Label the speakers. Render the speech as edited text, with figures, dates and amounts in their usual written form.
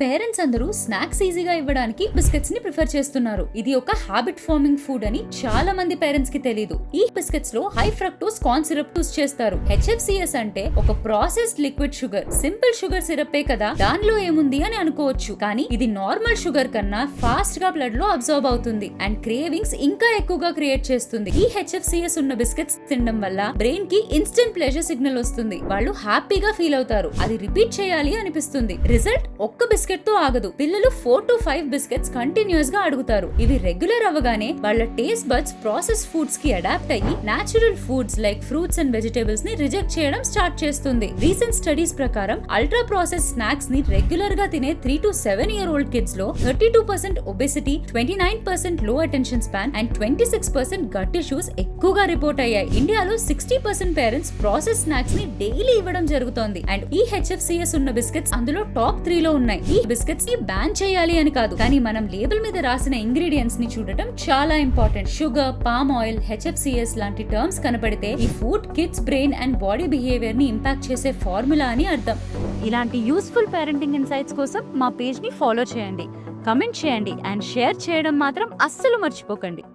Speaker 1: Parents అందరూ snacks ఈజీగా ఇవ్వడానికి బిస్కెట్స్ ని ప్రిఫర్ చేస్తున్నారు. ఇది ఒక హ్యాబిట్ ఫార్మింగ్ ఫుడ్ అని చాలా మంది పేరెంట్స్ కి తెలియదు. ఈ బిస్కెట్స్ లో high fructose corn syrup use చేస్తారు. HFCS అంటే ఒక processed liquid sugar. Simple sugar సిరపే కదా, దానిలో ఏముంది అని అనుకోవచ్చు. కానీ ఇది నార్మల్ షుగర్ కన్నా ఫాస్ట్ గా బ్లడ్ లో అబ్జర్వ్ అవుతుంది అండ్ క్రేవింగ్స్ ఇంకా ఎక్కువగా క్రియేట్ చేస్తుంది. ఈ HFCS ఉన్న బిస్కెట్స్ తినడం వల్ల బ్రెయిన్ కి ఇన్స్టెంట్ ప్లెజర్ సిగ్నల్ వస్తుంది. వాళ్ళు హ్యాపీగా ఫీల్ అవుతారు. అది రిపీట్ చేయాలి అనిపిస్తుంది. రిజల్ట్ ఒక్క బిస్కెట్ తో ఆగదు. పిల్లలు 4 to 5 బిస్కెట్స్ కంటిన్యూస్ గా అడుగుతారు. ఇవి రెగ్యులర్ అవ్వగానే వాళ్ళ టేస్ట్ బడ్స్ ప్రాసెస్ ఫుడ్స్ కి అడాప్ట్ అయ్యి natural foods like fruits and vegetables ని రిజెక్ట్ చేయడం స్టార్ట్ చేస్తుంది. రీసెంట్ స్టడీస్ ప్రకారం అల్ట్రా ప్రాసెస్ స్నాక్స్ ని రెగ్యులర్ గా తినే 3 to 7 year old కిడ్స్ లో 32% ఒబెసిటీ, 29% లో attention span and 26% gut issues ఎక్కువగా రిపోర్ట్ అయ్యాయి. ఇండియాలో 60% పేరెంట్స్ ప్రాసెస్ స్నాక్స్ ని డైలీ ఇవ్వడం జరుగుతోంది అండ్ ఈ HFCS ఉన్న బిస్కెట్స్ అందులో టాప్ 3 లో ఉన్నాయి. ఈ బిస్కెట్స్ ని బ్యాన్ చేయాలి అని కాదు, కానీ మనం లేబుల్ మీద రాసిన ఇంగ్రీడియంట్స్ ని చూడటం చాలా important. Sugar, palm oil, HFCS లాంటి టర్మ్స్ కనపడితే ఈ food kids brain and body behaviour ని ఇంపాక్ట్ చేసే ఫార్ములా అని అర్థం.
Speaker 2: ఇలాంటి యూస్ఫుల్ పేరెంటింగ్ ఇన్సైట్స్ కోసం మా పేజ్ ని ఫాలో చేయండి, కమెంట్ చేయండి అండ్ షేర్ చేయడం మాత్రం అస్సలు మర్చిపోకండి.